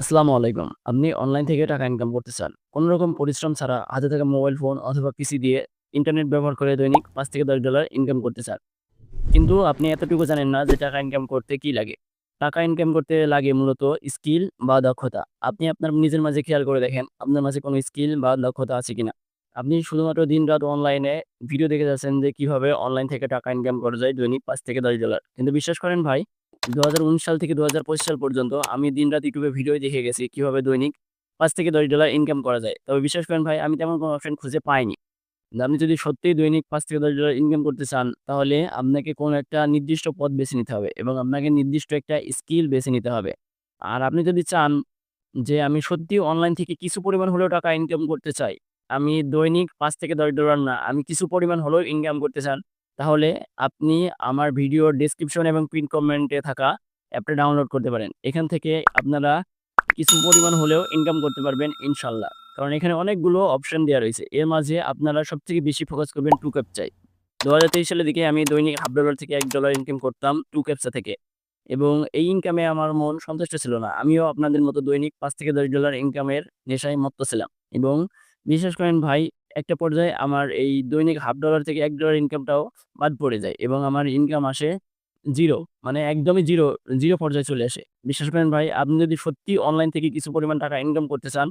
আসসালামু আলাইকুম। আপনি অনলাইন থেকে টাকা ইনকাম করতে চান। কোন রকম পরিশ্রম ছাড়া হাতে থাকা মোবাইল ফোন অথবা পিসি দিয়ে ইন্টারনেট ব্যবহার করে দৈনিক $৫ থেকে $১০ ইনকাম করতে চান। কিন্তু আপনি এতটুকু জানেন না যে টাকা ইনকাম করতে কি লাগে। টাকা ইনকাম করতে লাগে মূলত স্কিল বা দক্ষতা। আপনি আপনার নিজের মাঝে খেয়াল করে দেখেন, আপনার মাঝে কোনো স্কিল বা দক্ষতা আছে কিনা? আপনি শুধুমাত্র দিনরাত অনলাইনে ভিডিও দেখে যাচ্ছেন যে কিভাবে অনলাইন থেকে টাকা ইনকাম করা যায় দৈনিক $৫ থেকে $১০। কিন্তু বিশ্বাস করেন ভাই, ২০১৯ সাল থেকে ২০২৫ সাল পর্যন্ত আমি দিনরাত ইউটিউবে ভিডিও দেখে গেছি কিভাবে দৈনিক $৫ থেকে $১০ ইনকাম করা যায়। তবে বিশ্বাস করেন ভাই, আমি তেমন কোনো অপশন খুঁজে পাইনি। আপনি যদি সত্যিই দৈনিক $৫ থেকে $১০ ইনকাম করতে চান, তাহলে আপনাকে কোনো একটা নির্দিষ্ট পথ বেছে নিতে হবে এবং আপনাকে নির্দিষ্ট একটা স্কিল বেছে নিতে হবে। আর আপনি যদি চান যে আমি সত্যিই অনলাইন থেকে কিছু পরিমাণ হলেও টাকা ইনকাম করতে চাই, আমি দৈনিক $৫ থেকে $১০ না, আমি কিছু পরিমাণ হলেও ইনকাম করতে চান, তাহলে আপনি আমার ভিডিওর ডেসক্রিপশন এবং পিন কমেন্টে থাকা অ্যাপটা ডাউনলোড করতে পারেন। এখান থেকে আপনারা কিছু পরিমাণ হলেও ইনকাম করতে পারবেন ইনশাল্লাহ। কারণ এখানে অনেকগুলো অপশন দেয়া রয়েছে। এর মাঝে আপনারা সবথেকে বেশি ফোকাস করবেন 2 ক্যাপচায়। ২০২৩ সালের দিকে আমি দৈনিক $0.৫ থেকে $১ ইনকাম করতাম 2 ক্যাপচা থেকে। এবং এই ইনকামে আমার মন সন্তুষ্ট ছিল না। আমিও আপনাদের মতো দৈনিক $৫ থেকে $১০ ইনকামের নেশায় মত্ত ছিলাম। এবং বিশ্বাস করেন ভাই, একটা পর্যায়ে আমার এই দৈনিক $0.৫ থেকে $১ ইনকামটাও বাদ পড়ে যায় এবং আমার ইনকাম আসে 0, মানে একদমই 0 পর্যায়ে চলে আসে। বিশ্বাস করেন ভাই, আপনি যদি সত্যি অনলাইন থেকে কিছু পরিমাণ টাকা ইনকাম করতে চান,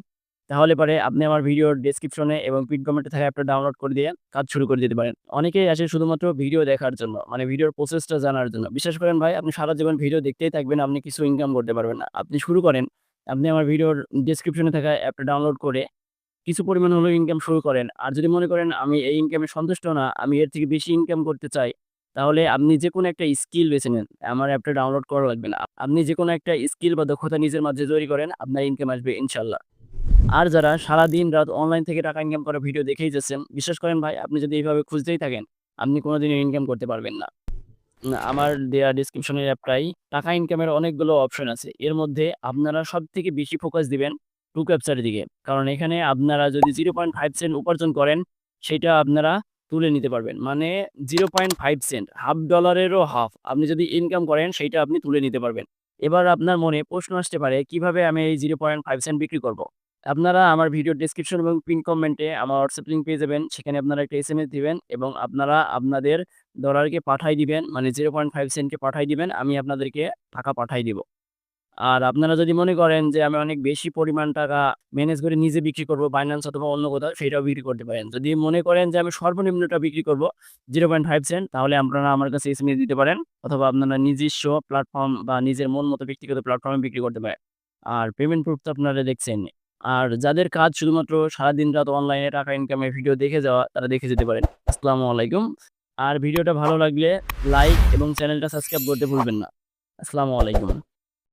তাহলে পরে আপনি আমার ভিডিওর ডেসক্রিপশনে এবং পিন কমেন্টে থাকা অ্যাপটা ডাউনলোড করে দিয়ে কাজ শুরু করে দিতে পারেন। অনেকেই আসে শুধুমাত্র ভিডিও দেখার জন্য, মানে ভিডিওর প্রসেসটা জানার জন্য। বিশ্বাস করেন ভাই, আপনি সারা জীবন ভিডিও দেখতেই থাকবেন, আপনি কিছু ইনকাম করতে পারবেন না। আপনি শুরু করেন, আপনি আমার ভিডিওর ডেসক্রিপশনে থাকা অ্যাপটা ডাউনলোড করে কিছু পরিমাণ হলেও ইনকাম শুরু করেন। আর যদি মনে করেন আমি এই ইনকামে সন্তুষ্ট না, আমি এর থেকে বেশি ইনকাম করতে চাই, তাহলে আপনি যেকোনো একটা স্কিল বেছে নেন। আমার অ্যাপটা ডাউনলোড করা লাগবে না। আপনি যেকোনো একটা স্কিল বা দক্ষতা নিজের মাঝে তৈরি করেন, আপনার ইনকাম আসবে ইনশাল্লাহ। আর যারা সারাদিন রাত অনলাইন থেকে টাকা ইনকাম করার ভিডিও দেখেই যাচ্ছেন, বিশ্বাস করেন ভাই, আপনি যদি এইভাবে খুঁজতেই থাকেন, আপনি কোনোদিনও ইনকাম করতে পারবেন না। আমার দেয়া ডেসক্রিপশনের অ্যাপটায় টাকা ইনকামের অনেকগুলো অপশন আছে। এর মধ্যে আপনারা সবথেকে বেশি ফোকাস দিবেন 2 ক্যাপচার এর দিকে। কারণ এখানে আপনারা যদি 0.5 সেন্ট উপার্জন করেন, সেইটা আপনারা তুলে নিতে পারবেন। মানে 0.5 সেন্ট, $0.৫ এরও হাফ আপনি যদি ইনকাম করেন, সেইটা আপনি তুলে নিতে পারবেন। এবার আপনার মনে প্রশ্ন আসতে পারে, কিভাবে আমি এই 0.5 সেন্ট বিক্রি করব? আপনারা আমার ভিডিও ডেসক্রিপশন এবং পিন কমেন্টে আমার WhatsApp লিংক পেয়ে যাবেন। সেখানে আপনারা একটা এসএমএস দিবেন এবং আপনারা আপনাদের ডলারকে পাঠায় দিবেন, মানে 0.5 সেন্টকে পাঠায় দিবেন। আমি আপনাদেরকে টাকা পাঠায় দিব। আর আপনারা যদি মনে করেন যে আমি অনেক বেশি পরিমাণ টাকা ম্যানেজ করে নিজে বিক্রি করব Binance অথবা অন্য কোথাও, সেটাও বিক্রি করতে পারেন। যদি মনে করেন যে আমি সর্বনিম্নটা বিক্রি করব 0.5 সেন্ট, তাহলে আপনারা আমার কাছে এসএমএস দিতে পারেন অথবা আপনারা নিজস্ব প্ল্যাটফর্ম বা নিজের মন মতো ব্যক্তিগত প্ল্যাটফর্মে বিক্রি করতে পারেন। আর পেমেন্ট প্রুফ তো আপনারা দেখছেন। আর যাদের কাজ শুধুমাত্র সারাদিন রাত অনলাইনে টাকা ইনকামের ভিডিও দেখে যাওয়া, তারা দেখে যেতে পারেন। আসসালামু আলাইকুম। আর ভিডিওটা ভালো লাগলে লাইক এবং চ্যানেলটা সাবস্ক্রাইব করতে ভুলবেন না। আসসালামু আলাইকুম।